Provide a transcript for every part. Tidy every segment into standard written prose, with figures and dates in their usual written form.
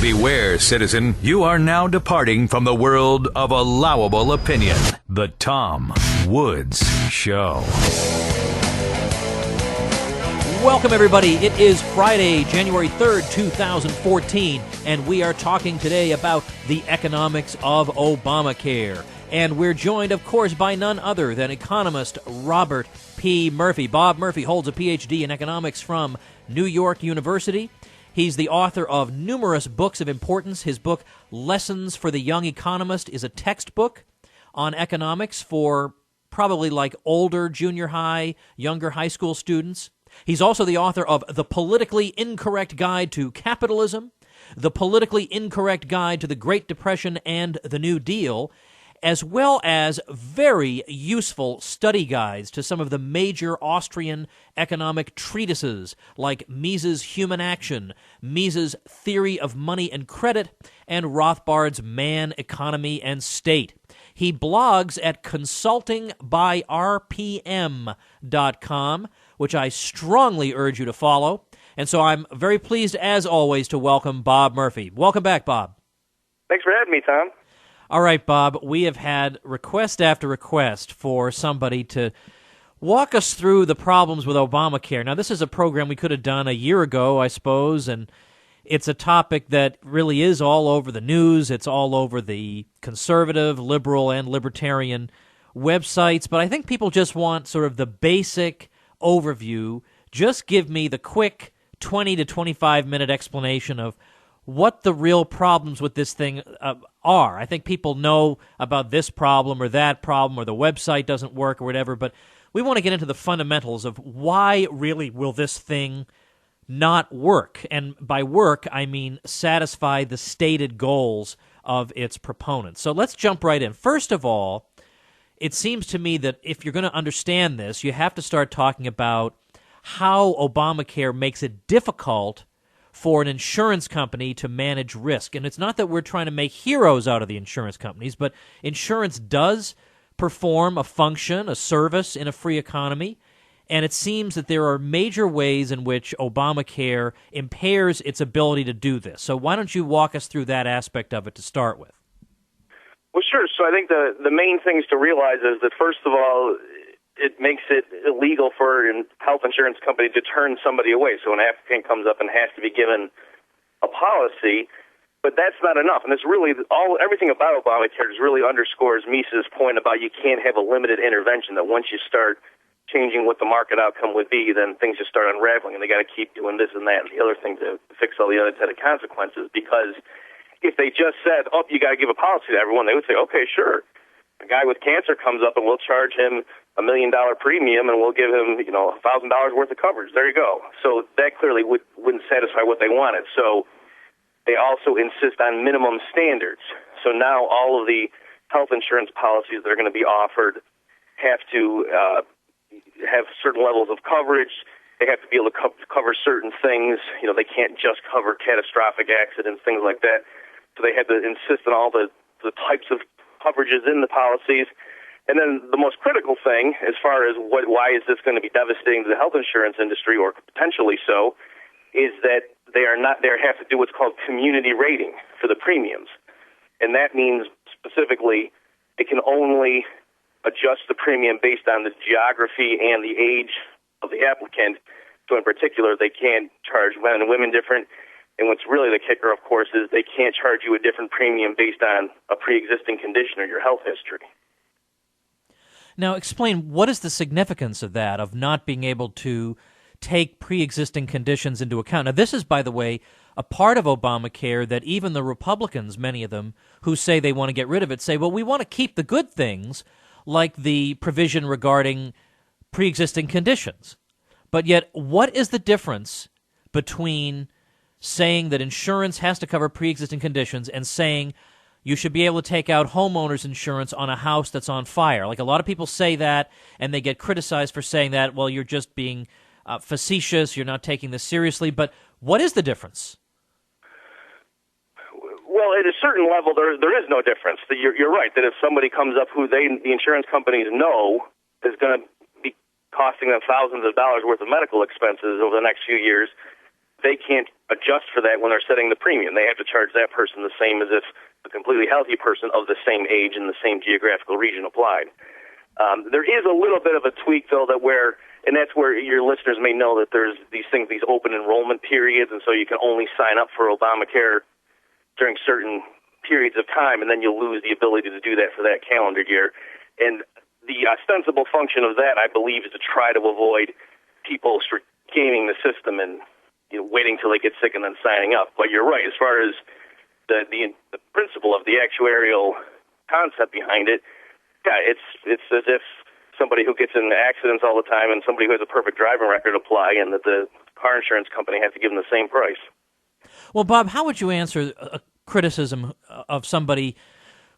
Beware, citizen, you are now departing from the world of allowable opinion. The Tom Woods Show. Welcome, everybody. It is Friday, January 3rd, 2014, and we are talking today about the economics of Obamacare. And we're joined, of course, by none other than economist Robert P. Murphy. Bob Murphy holds a Ph.D. in economics from New York University. He's the author of numerous books of importance. His book, Lessons for the Young Economist, is a textbook on economics for probably like older junior high, younger high school students. He's also the author of The Politically Incorrect Guide to Capitalism, The Politically Incorrect Guide to the Great Depression and the New Deal, as well as very useful study guides to some of the major Austrian economic treatises like Mises' Human Action, Mises' Theory of Money and Credit, and Rothbard's Man, Economy, and State. He blogs at consultingbyrpm.com, which I strongly urge you to follow. And so I'm very pleased, as always, to welcome Bob Murphy. Welcome back, Bob. Thanks for having me, Tom. All right, Bob, we have had request after request for somebody to walk us through the problems with Obamacare. Now, this is a program we could have done a year ago, I suppose, and it's a topic that really is all over the news. It's all over the conservative, liberal, and libertarian websites. But I think people just want sort of the basic overview. Just give me the quick 20 to 25-minute explanation of what the real problems with this thing are. I think people know about this problem or that problem or the website doesn't work or whatever, but we want to get into the fundamentals of why really will this thing not work. And by work, I mean satisfy the stated goals of its proponents. So let's jump right in. First of all, it seems to me that if you're going to understand this, you have to start talking about how Obamacare makes it difficult for an insurance company to manage risk. And it's not that we're trying to make heroes out of the insurance companies, but insurance does perform a function, a service in a free economy, and it seems that there are major ways in which Obamacare impairs its ability to do this. So why don't you walk us through that aspect of it to start with? Well, sure. So I think the main things to realize is that, first of all, it makes it illegal for a health insurance company to turn somebody away. So an applicant comes up and has to be given a policy, but that's not enough. And it's really everything about Obamacare really underscores Mises' point about you can't have a limited intervention, that once you start changing what the market outcome would be, then things just start unraveling, and they got to keep doing this and that and the other thing to fix all the unintended consequences. Because if they just said, oh, you got to give a policy to everyone, they would say, okay, sure. A guy with cancer comes up and we'll charge him $1 million premium and we'll give him, $1,000 worth of coverage. There you go. So that clearly wouldn't satisfy what they wanted. So they also insist on minimum standards. So now all of the health insurance policies that are going to be offered have to have certain levels of coverage. They have to be able to cover certain things. They can't just cover catastrophic accidents, things like that. So they had to insist on all the types of coverages in the policies. And then the most critical thing, as far as why is this going to be devastating to the health insurance industry, or potentially so, is that they have to do what's called community rating for the premiums. And that means specifically it can only adjust the premium based on the geography and the age of the applicant. So in particular, they can't charge men and women different. And what's really the kicker, of course, is they can't charge you a different premium based on a pre-existing condition or your health history. Now, explain, what is the significance of that, of not being able to take pre-existing conditions into account? Now, this is, by the way, a part of Obamacare that even the Republicans, many of them, who say they want to get rid of it, say, well, we want to keep the good things, like the provision regarding pre-existing conditions. But yet, what is the difference between saying that insurance has to cover pre-existing conditions and saying you should be able to take out homeowners insurance on a house that's on fire? Like, a lot of people say that, and they get criticized for saying that. Well, you're just being facetious, you're not taking this seriously. But what is the difference? Well, at a certain level, there is no difference. You're right, that if somebody comes up who the insurance companies know is going to be costing them thousands of dollars worth of medical expenses over the next few years, they can't adjust for that when they're setting the premium. They have to charge that person the same as if a completely healthy person of the same age and the same geographical region applied. There is a little bit of a tweak, though, and that's where your listeners may know that there's these things, these open enrollment periods, and so you can only sign up for Obamacare during certain periods of time, and then you'll lose the ability to do that for that calendar year. And the ostensible function of that, I believe, is to try to avoid people gaming the system and waiting till they get sick and then signing up. But you're right, as far as the principle of the actuarial concept behind it, yeah, it's as if somebody who gets in accidents all the time and somebody who has a perfect driving record apply, and that the car insurance company has to give them the same price. Well, Bob, how would you answer a criticism of somebody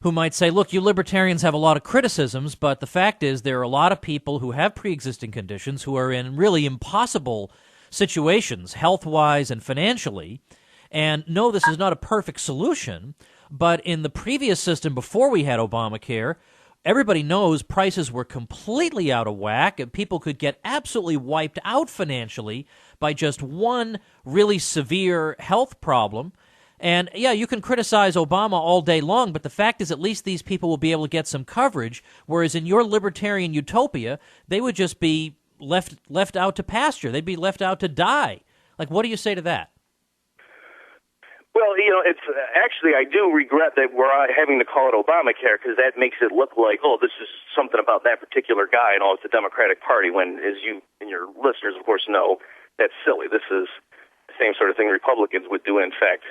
who might say, look, you libertarians have a lot of criticisms, but the fact is there are a lot of people who have pre-existing conditions who are in really impossible situations, health-wise and financially, and no, this is not a perfect solution, but in the previous system before we had Obamacare, everybody knows prices were completely out of whack, and people could get absolutely wiped out financially by just one really severe health problem. And, yeah, you can criticize Obama all day long, but the fact is at least these people will be able to get some coverage, whereas in your libertarian utopia, they would just be left out to pasture. They'd be left out to die. Like, what do you say to that? Well, it's actually, I do regret that we're having to call it Obamacare, because that makes it look like, oh, this is something about that particular guy, and it's the Democratic Party, when, as you and your listeners, of course, know, that's silly. This is the same sort of thing Republicans would do. In fact,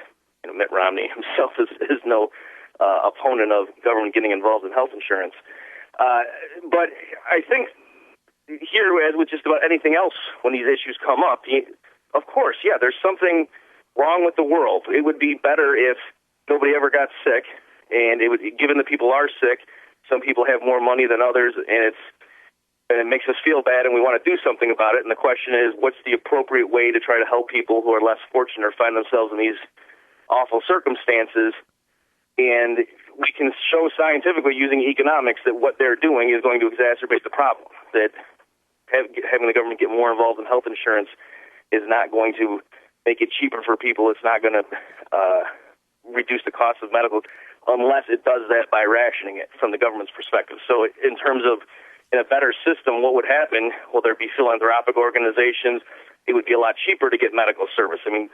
Mitt Romney himself is no opponent of government getting involved in health insurance. But I think here, as with just about anything else, when these issues come up, of course, yeah, there's something wrong with the world. It would be better if nobody ever got sick, and given that people are sick, some people have more money than others, and it makes us feel bad, and we want to do something about it. And the question is, what's the appropriate way to try to help people who are less fortunate or find themselves in these awful circumstances? And we can show scientifically using economics that what they're doing is going to exacerbate the problem, that having the government get more involved in health insurance is not going to make it cheaper for people. It's not going to reduce the cost of medical, unless it does that by rationing it from the government's perspective. So in terms of in a better system, what would happen? Well, there'd be philanthropic organizations. It would be a lot cheaper to get medical service. I mean,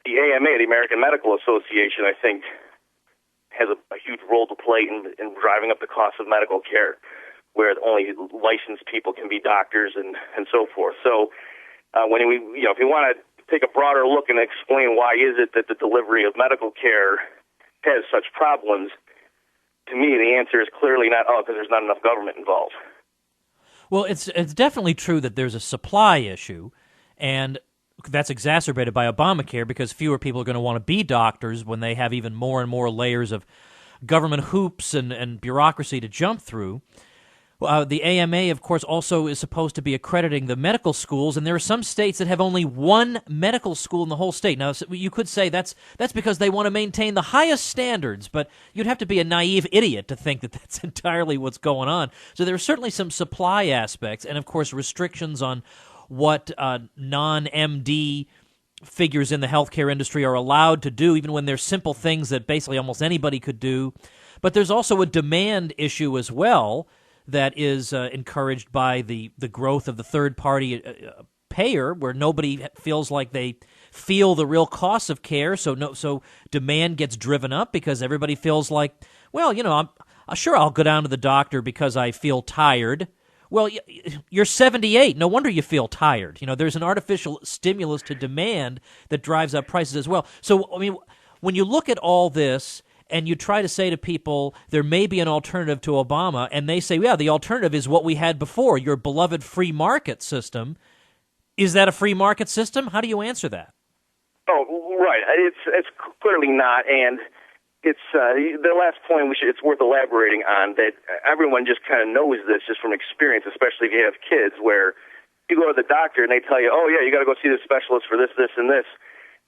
the AMA, the American Medical Association, I think, has a huge role to play in driving up the cost of medical care, where only licensed people can be doctors and so forth. So when if we want to take a broader look and explain why is it that the delivery of medical care has such problems, to me the answer is clearly not, because there's not enough government involved. Well, it's definitely true that there's a supply issue, and that's exacerbated by Obamacare because fewer people are going to want to be doctors when they have even more and more layers of government hoops and bureaucracy to jump through. The AMA, of course, also is supposed to be accrediting the medical schools, and there are some states that have only one medical school in the whole state. Now, you could say that's because they want to maintain the highest standards, but you'd have to be a naive idiot to think that that's entirely what's going on. So there are certainly some supply aspects, and, of course, restrictions on what non-MD figures in the healthcare industry are allowed to do, even when there's simple things that basically almost anybody could do. But there's also a demand issue as well that is encouraged by the growth of the third-party payer, where nobody feels like they feel the real costs of care. So demand gets driven up because everybody feels like, well, I'm sure I'll go down to the doctor because I feel tired. Well, you're 78. No wonder you feel tired. There's an artificial stimulus to demand that drives up prices as well. So, I mean, when you look at all this and you try to say to people there may be an alternative to Obama, and they say, yeah, the alternative is what we had before, your beloved free market system. Is that a free market system? How do you answer that? Oh, right. It's clearly not, and it's the last point it's worth elaborating on, that everyone just kind of knows this just from experience, especially if you have kids, where you go to the doctor and they tell you, oh, yeah, you got to go see the specialist for this, this, and this.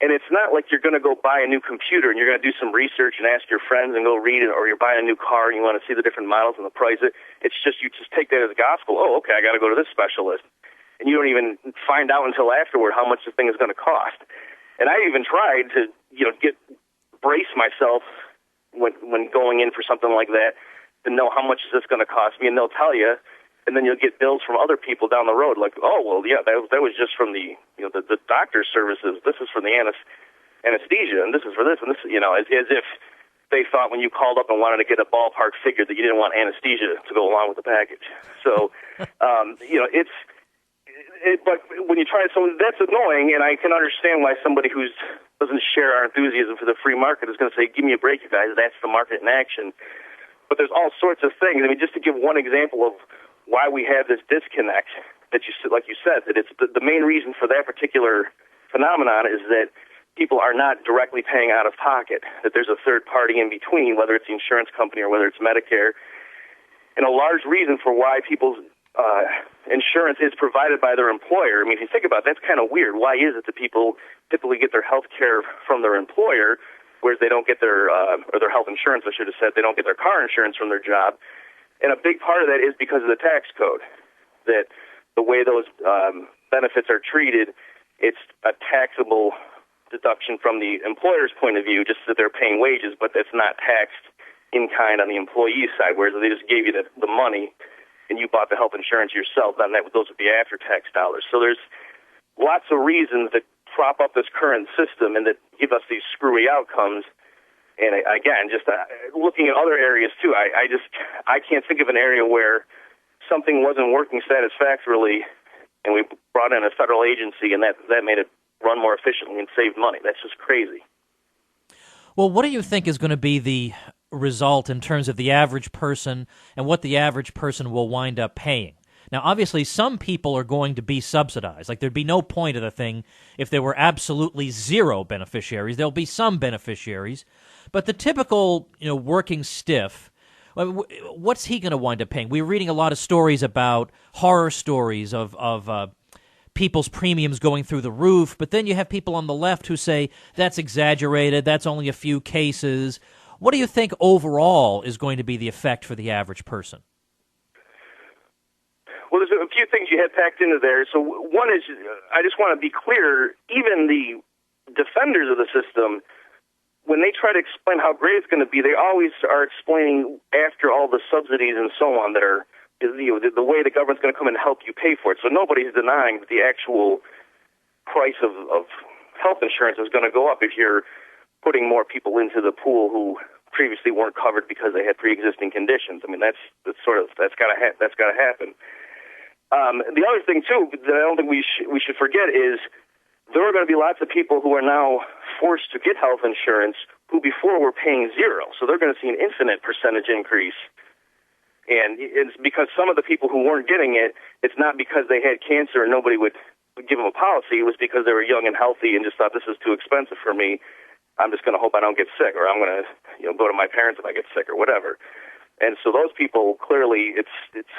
And it's not like you're going to go buy a new computer and you're going to do some research and ask your friends and go read it, or you're buying a new car and you want to see the different models and the price. It's just you just take that as gospel. Oh, okay, I got to go to this specialist. And you don't even find out until afterward how much the thing is going to cost. And I even tried to, brace myself when going in for something like that to know how much is this going to cost me, and they'll tell you, and then you'll get bills from other people down the road like, oh, well, yeah, that was just from the doctor's services. This is from the anesthesia, and this is for this, and this, as if they thought when you called up and wanted to get a ballpark figure that you didn't want anesthesia to go along with the package. So, but when you try, so that's annoying, and I can understand why somebody who doesn't share our enthusiasm for the free market is going to say, give me a break, you guys, that's the market in action. But there's all sorts of things. I mean, just to give one example of why we have this disconnect, like you said, that it's the main reason for that particular phenomenon is that people are not directly paying out of pocket, that there's a third party in between, whether it's the insurance company or whether it's Medicare. And a large reason for why people's insurance is provided by their employer. I mean, if you think about it, that's kind of weird. Why is it that people typically get their health care from their employer, whereas they don't get their health insurance, I should have said, they don't get their car insurance from their job? And a big part of that is because of the tax code, that the way those benefits are treated, it's a taxable deduction from the employer's point of view, just that they're paying wages, but it's not taxed in kind on the employee's side, whereas if they just gave you the money and you bought the health insurance yourself, then those would be after-tax dollars. So there's lots of reasons that prop up this current system and that give us these screwy outcomes. And again, just looking at other areas too, I can't think of an area where something wasn't working satisfactorily and we brought in a federal agency and that made it run more efficiently and save money. That's just crazy. Well, what do you think is going to be the result in terms of the average person and what the average person will wind up paying? Now, obviously, some people are going to be subsidized. Like, there'd be no point of the thing if there were absolutely zero beneficiaries. There'll be some beneficiaries. But the typical, working stiff, what's he going to wind up paying? We're reading a lot of stories about horror stories of people's premiums going through the roof, but then you have people on the left who say that's exaggerated, that's only a few cases. What do you think overall is going to be the effect for the average person? Well, there's a few things you had packed into there. So one is, I just want to be clear, even the defenders of the system, when they try to explain how great it's going to be, they always are explaining after all the subsidies and so on that are, the way the government's going to come and help you pay for it. So nobody's denying that the actual price of health insurance is going to go up if you're putting more people into the pool who previously weren't covered because they had pre-existing conditions. I mean, that's got to happen. The other thing too that I don't think we should forget is there are going to be lots of people who are now forced to get health insurance who before were paying zero. So they're going to see an infinite percentage increase. And it's because some of the people who weren't getting it, it's not because they had cancer and nobody would give them a policy. It was because they were young and healthy and just thought this is too expensive for me. I'm just going to hope I don't get sick, or I'm going to go to my parents if I get sick or whatever. And so those people, clearly, it's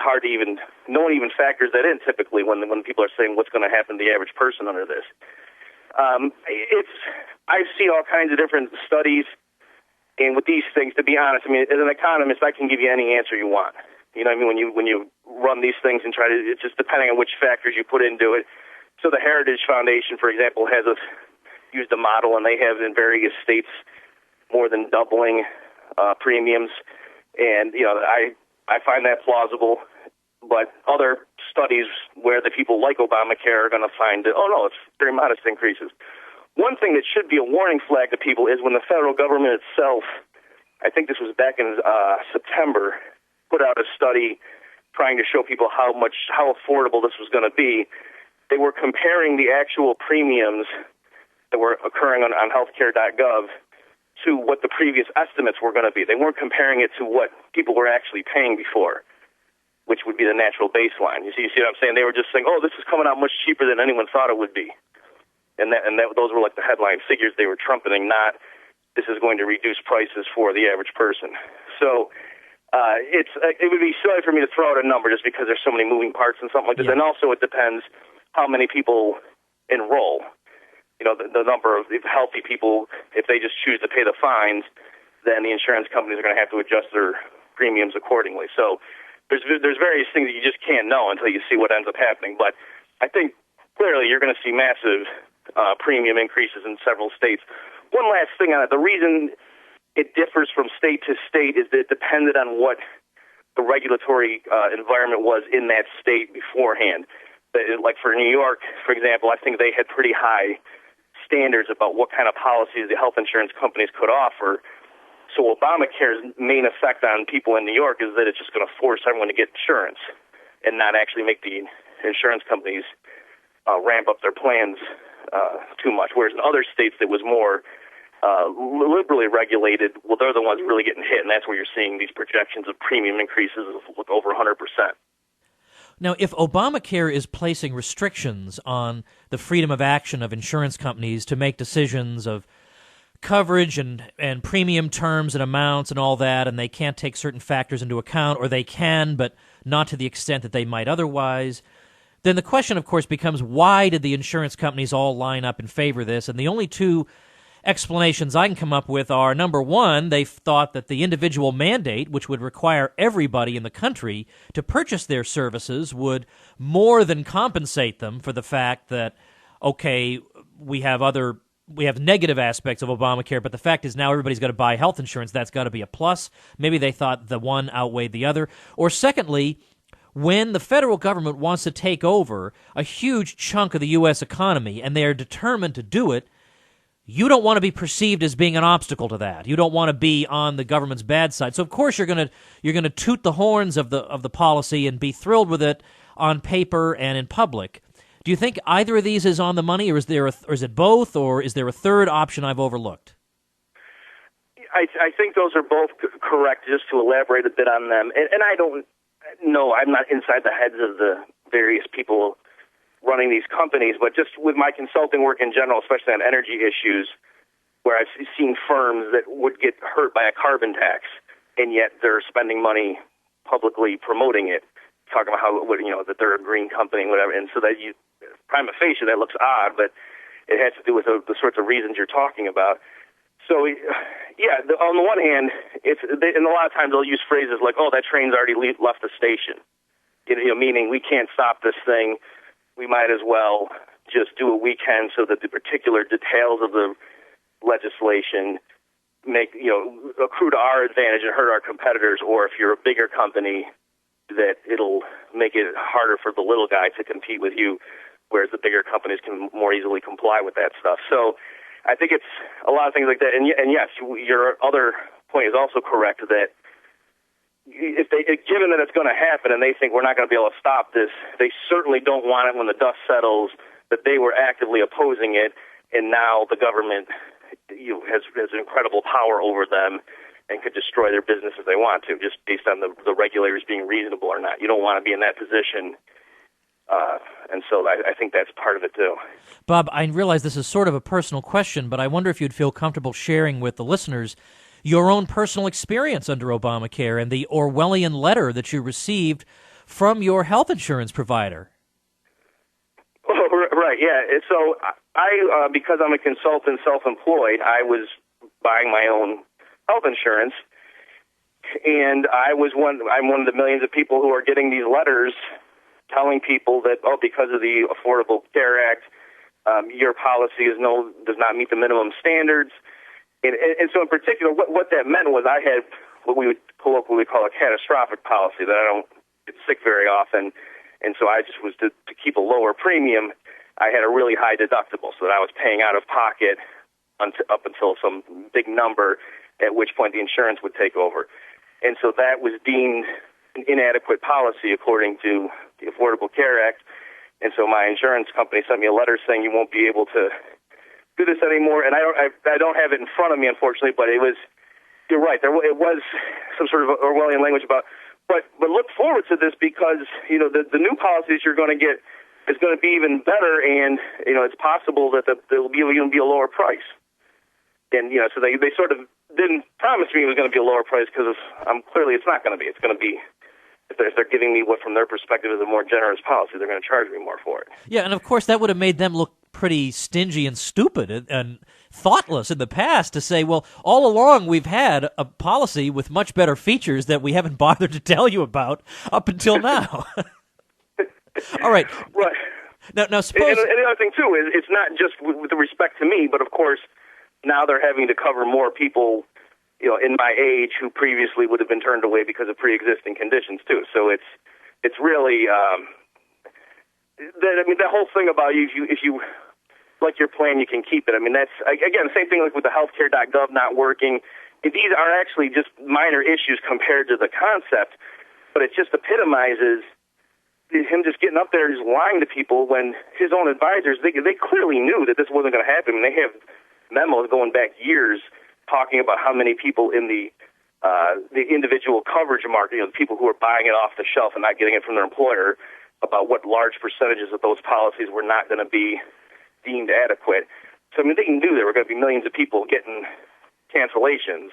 hard to even, no one even factors that in typically when people are saying what's going to happen to the average person under this. I've seen all kinds of different studies, and with these things, to be honest, I mean, as an economist, I can give you any answer you want. You know what I mean? When you run these things and try to, it's just depending on which factors you put into it. So the Heritage Foundation, for example, has used a model, and they have in various states more than doubling premiums. And, I find that plausible. But other studies where the people like Obamacare are going to find that, oh, no, it's very modest increases. One thing that should be a warning flag to people is when the federal government itself, I think this was back in September, put out a study trying to show people how affordable this was going to be. They were comparing the actual premiums that were occurring on healthcare.gov to what the previous estimates were going to be. They weren't comparing it to what people were actually paying before, which would be the natural baseline. You see what I'm saying? They were just saying, oh, this is coming out much cheaper than anyone thought it would be. And those were like the headline figures they were trumpeting, not this is going to reduce prices for the average person. So it would be silly for me to throw out a number just because there's so many moving parts and something like this. Yeah. And also it depends how many people enroll. The number of healthy people, if they just choose to pay the fines, then the insurance companies are going to have to adjust their premiums accordingly. So there's various things that you just can't know until you see what ends up happening. But I think clearly you're going to see massive premium increases in several states. One last thing on it. The reason it differs from state to state is that it depended on what the regulatory environment was in that state beforehand. Like for New York, for example, I think they had pretty high standards about what kind of policies the health insurance companies could offer. So Obamacare's main effect on people in New York is that it's just going to force everyone to get insurance and not actually make the insurance companies ramp up their plans too much. Whereas in other states that was more liberally regulated, well, they're the ones really getting hit, and that's where you're seeing these projections of premium increases of over 100%. Now, if Obamacare is placing restrictions on the freedom of action of insurance companies to make decisions of coverage and premium terms and amounts and all that, and they can't take certain factors into account, or they can, but not to the extent that they might otherwise, then the question, of course, becomes why did the insurance companies all line up in favor of this? And the only two explanations I can come up with are, number one, they thought that the individual mandate, which would require everybody in the country to purchase their services, would more than compensate them for the fact that, okay, we have negative aspects of Obamacare, but the fact is now everybody's got to buy health insurance. That's got to be a plus. Maybe they thought the one outweighed the other. Or secondly, when the federal government wants to take over a huge chunk of the U.S. economy and they are determined to do it, you don't want to be perceived as being an obstacle to that. You don't want to be on the government's bad side. So of course you're going to toot the horns of the policy and be thrilled with it on paper and in public. Do you think either of these is on the money, or is it both, or is there a third option I've overlooked? I think those are both correct. Just to elaborate a bit on them, and I don't know. I'm not inside the heads of the various people running these companies, but just with my consulting work in general, especially on energy issues, where I've seen firms that would get hurt by a carbon tax, and yet they're spending money publicly promoting it, talking about how that they're a green company, whatever, and so that prima facie that looks odd, but it has to do with the sorts of reasons you're talking about. So, yeah, on the one hand, and a lot of times they'll use phrases like, "Oh, that train's already left the station," meaning we can't stop this thing. We might as well just do what we can so that the particular details of the legislation accrue to our advantage and hurt our competitors, or if you're a bigger company, that it'll make it harder for the little guy to compete with you, whereas the bigger companies can more easily comply with that stuff. So I think it's a lot of things like that. And yes, your other point is also correct that given that it's going to happen and they think we're not going to be able to stop this, they certainly don't want it when the dust settles that they were actively opposing it, and now the government has incredible power over them and could destroy their business if they want to, just based on the regulators being reasonable or not. You don't want to be in that position, and so I think that's part of it too. Bob, I realize this is sort of a personal question, but I wonder if you'd feel comfortable sharing with the listeners your own personal experience under Obamacare and the Orwellian letter that you received from your health insurance provider. Oh, right, yeah. So I because I'm a consultant, self-employed, I was buying my own health insurance, and I'm one of the millions of people who are getting these letters telling people that, because of the Affordable Care Act, your policy does not meet the minimum standards. And so in particular, what that meant was I had what we would colloquially call a catastrophic policy, that I don't get sick very often. And so I just was to keep a lower premium, I had a really high deductible, so that I was paying out of pocket up until some big number, at which point the insurance would take over. And so that was deemed an inadequate policy according to the Affordable Care Act. And so my insurance company sent me a letter saying you won't be able to do this anymore. And I don't have it in front of me, unfortunately, but you're right, it was some sort of Orwellian language about, but look forward to this, because, the new policies you're going to get is going to be even better, and, it's possible that there'll even be a lower price. And, so they sort of didn't promise me it was going to be a lower price, because clearly it's not going to be. It's going to be, if they're giving me what from their perspective is a more generous policy, they're going to charge me more for it. Yeah, and of course that would have made them look pretty stingy and stupid and thoughtless in the past to say, well, all along we've had a policy with much better features that we haven't bothered to tell you about up until now. All right. Right. Now suppose... And the other thing, too, is it's not just with respect to me, but, of course, now they're having to cover more people, in my age who previously would have been turned away because of pre-existing conditions, too. So it's really... the whole thing about if you like your plan, you can keep it. I mean, that's, again, same thing like with the healthcare.gov not working. These are actually just minor issues compared to the concept, but it just epitomizes him just getting up there and just lying to people when his own advisors, they clearly knew that this wasn't going to happen. And they have memos going back years talking about how many people in the individual coverage market, the people who are buying it off the shelf and not getting it from their employer, about what large percentages of those policies were not going to be deemed adequate. So, I mean, they knew there were going to be millions of people getting cancellations,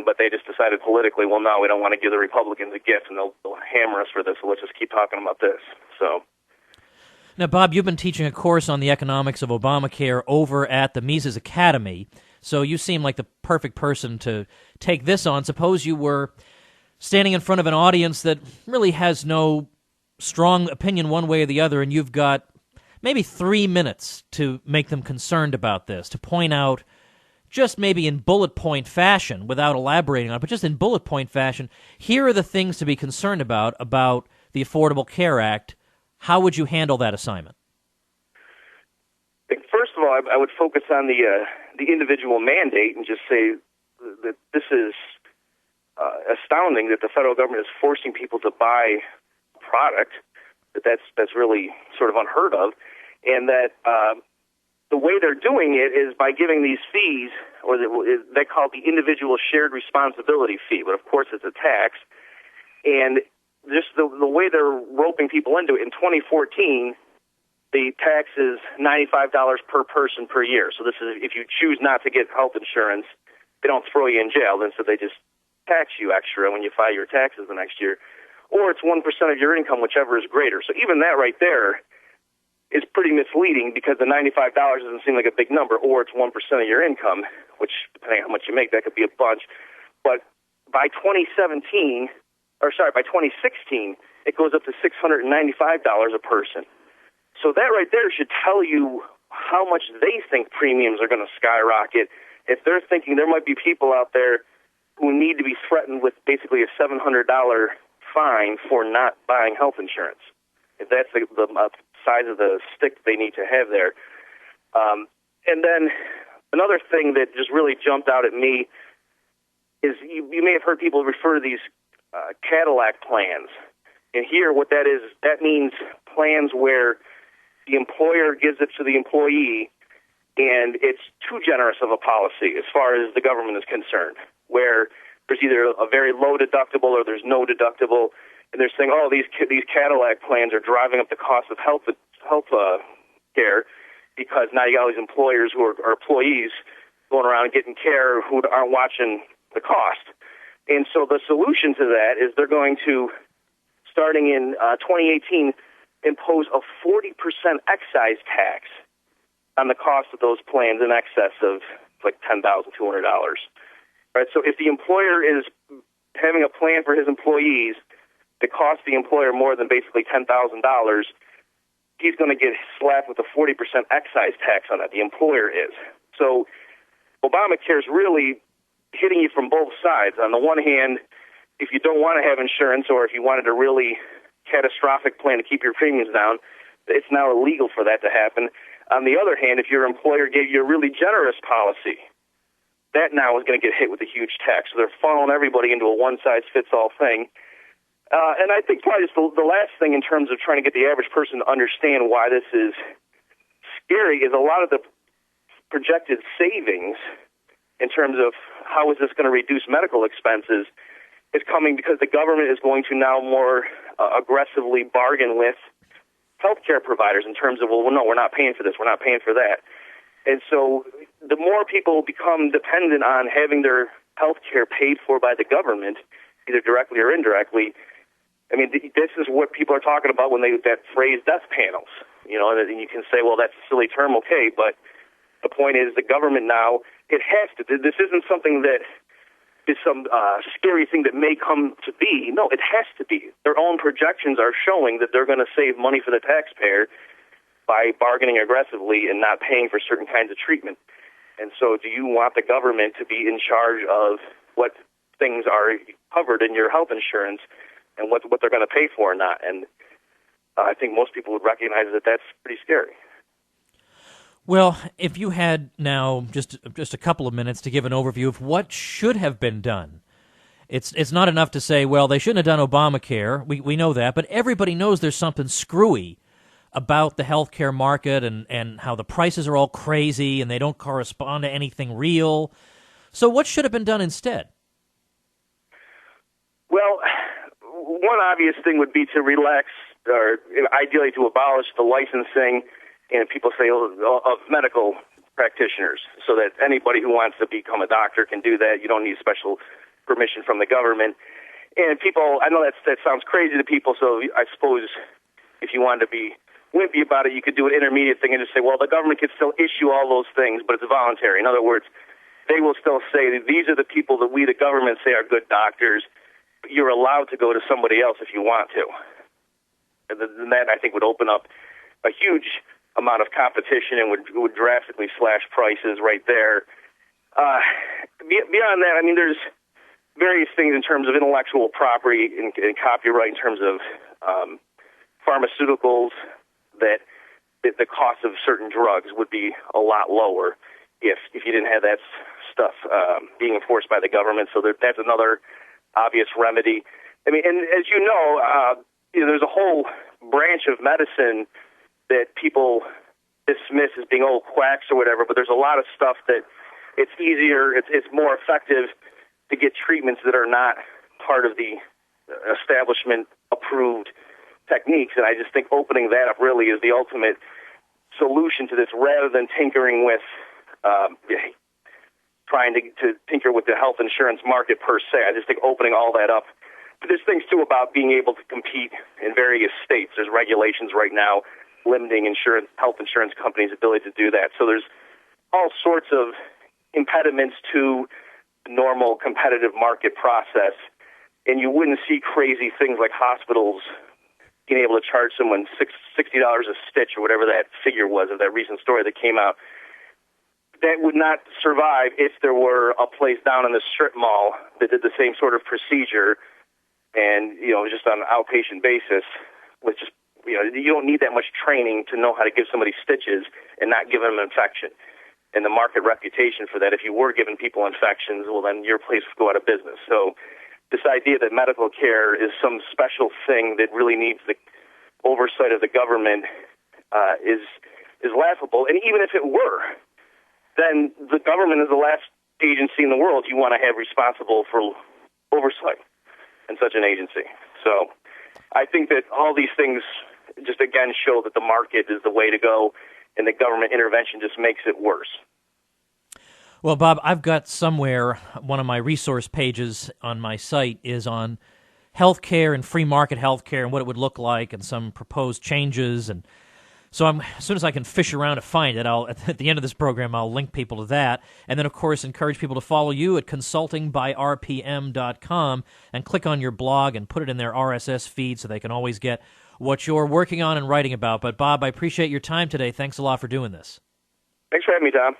but they just decided politically, well, no, we don't want to give the Republicans a gift, and they'll hammer us for this, so let's just keep talking about this. So, now, Bob, you've been teaching a course on the economics of Obamacare over at the Mises Academy, so you seem like the perfect person to take this on. Suppose you were standing in front of an audience that really has no strong opinion one way or the other, and you've got maybe 3 minutes to make them concerned about this, to point out, just maybe in bullet point fashion, without elaborating on it, but just in bullet point fashion, here are the things to be concerned about the Affordable Care Act. How would you handle that assignment? First of all, I would focus on the individual mandate and just say that this is astounding that the federal government is forcing people to buy product, that's really sort of unheard of, and that the way they're doing it is by giving these fees, or they call it the individual shared responsibility fee, but of course it's a tax, and just the way they're roping people into it. In 2014, the tax is $95 per person per year. So this is if you choose not to get health insurance, they don't throw you in jail, then so they just tax you extra when you file your taxes the next year. Or it's 1% of your income, whichever is greater. So even that right there is pretty misleading because the $95 doesn't seem like a big number, or it's 1% of your income, which, depending on how much you make, that could be a bunch. But by 2016, it goes up to $695 a person. So that right there should tell you how much they think premiums are going to skyrocket. If they're thinking there might be people out there who need to be threatened with basically a $700 fine for not buying health insurance, if that's the size of the stick they need to have there. And then another thing that just really jumped out at me is you may have heard people refer to these Cadillac plans. And here what that is, that means plans where the employer gives it to the employee and it's too generous of a policy as far as the government is concerned, where there's either a very low deductible or there's no deductible, and they're saying, oh, these Cadillac plans are driving up the cost of health care because now you got all these employers who are employees going around getting care who aren't watching the cost. And so the solution to that is they're going to, starting in 2018, impose a 40% excise tax on the cost of those plans in excess of like $10,200. Right? So if the employer is having a plan for his employees that costs the employer more than basically $10,000, he's going to get slapped with a 40% excise tax on that. The employer is. So Obamacare is really hitting you from both sides. On the one hand, if you don't want to have insurance, or if you wanted a really catastrophic plan to keep your premiums down, it's now illegal for that to happen. On the other hand, if your employer gave you a really generous policy, that now is going to get hit with a huge tax. So they're funneling everybody into a one-size-fits-all thing. And I think probably just the last thing in terms of trying to get the average person to understand why this is scary is a lot of the projected savings in terms of how is this going to reduce medical expenses is coming because the government is going to now more aggressively bargain with healthcare providers in terms of, well, no, we're not paying for this, we're not paying for that. And so the more people become dependent on having their healthcare paid for by the government, either directly or indirectly, I mean, this is what people are talking about when that phrase death panels. You know, and you can say, well, that's a silly term, okay, but the point is the government now, it has to. This isn't something that is some scary thing that may come to be. No, it has to be. Their own projections are showing that they're going to save money for the taxpayer by bargaining aggressively and not paying for certain kinds of treatment. And so do you want the government to be in charge of what things are covered in your health insurance and what they're going to pay for or not? And I think most people would recognize that that's pretty scary. Well, if you had now just a couple of minutes to give an overview of what should have been done. It's not enough to say, well, they shouldn't have done Obamacare. We know that, but everybody knows there's something screwy about the healthcare market and how the prices are all crazy and they don't correspond to anything real. So what should have been done instead? Well, one obvious thing would be to relax, or ideally to abolish the licensing, and people say, of medical practitioners, so that anybody who wants to become a doctor can do that. You don't need special permission from the government. And people, I know that sounds crazy to people, so I suppose if you wanted to be wimpy about it, you could do an intermediate thing and just say, well, the government can still issue all those things, but it's voluntary. In other words, they will still say that these are the people that we, the government, say are good doctors. But you're allowed to go to somebody else if you want to. And that, I think, would open up a huge amount of competition and would drastically slash prices right there. Beyond that, I mean, there's various things in terms of intellectual property and copyright, in terms of pharmaceuticals, that the cost of certain drugs would be a lot lower if you didn't have that stuff being enforced by the government. So that's another obvious remedy. I mean, and as you know, there's a whole branch of medicine that people dismiss as being quacks or whatever, but there's a lot of stuff that it's easier, it's more effective to get treatments that are not part of the establishment approved techniques. And I just think opening that up really is the ultimate solution to this, rather than tinkering with trying to tinker with the health insurance market per se. I just think opening all that up. But there's things too about being able to compete in various states. There's regulations right now limiting health insurance companies' ability to do that. So there's all sorts of impediments to the normal competitive market process, and you wouldn't see crazy things like hospitals being able to charge someone $60 a stitch or whatever that figure was of that recent story that came out. That would not survive if there were a place down in the strip mall that did the same sort of procedure and, just on an outpatient basis with just, you don't need that much training to know how to give somebody stitches and not give them an infection. And the market reputation for that, if you were giving people infections, well, then your place would go out of business. So this idea that medical care is some special thing that really needs the oversight of the government is laughable. And even if it were, then the government is the last agency in the world you want to have responsible for oversight in such an agency. So I think that all these things just, again, show that the market is the way to go, and the government intervention just makes it worse. Well, Bob, I've got somewhere, one of my resource pages on my site is on healthcare and free market healthcare and what it would look like and some proposed changes. And so as soon as I can fish around to find it, at the end of this program, I'll link people to that. And then, of course, encourage people to follow you at consultingbyrpm.com and click on your blog and put it in their RSS feed so they can always get what you're working on and writing about. But, Bob, I appreciate your time today. Thanks a lot for doing this. Thanks for having me, Tom.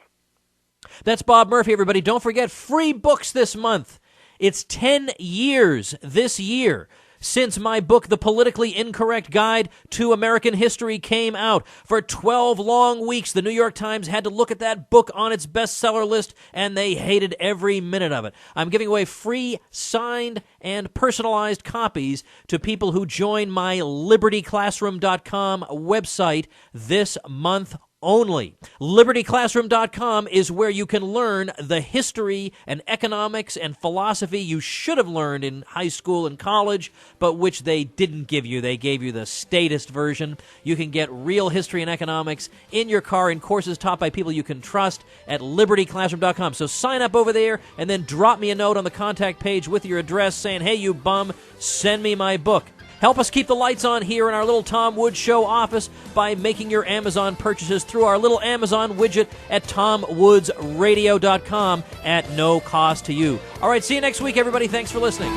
That's Bob Murphy, everybody. Don't forget, free books this month. It's 10 years this year since my book, The Politically Incorrect Guide to American History, came out. For 12 long weeks, the New York Times had to look at that book on its bestseller list, and they hated every minute of it. I'm giving away free, signed, and personalized copies to people who join my LibertyClassroom.com website this month only. LibertyClassroom.com is where you can learn the history and economics and philosophy you should have learned in high school and college, but which they didn't give you. They gave you the statist version. You can get real history and economics in your car in courses taught by people you can trust at LibertyClassroom.com. So sign up over there and then drop me a note on the contact page with your address saying, hey, you bum, send me my book. Help us keep the lights on here in our little Tom Woods Show office by making your Amazon purchases through our little Amazon widget at TomWoodsRadio.com at no cost to you. All right, see you next week, everybody. Thanks for listening.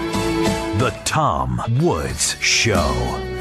The Tom Woods Show.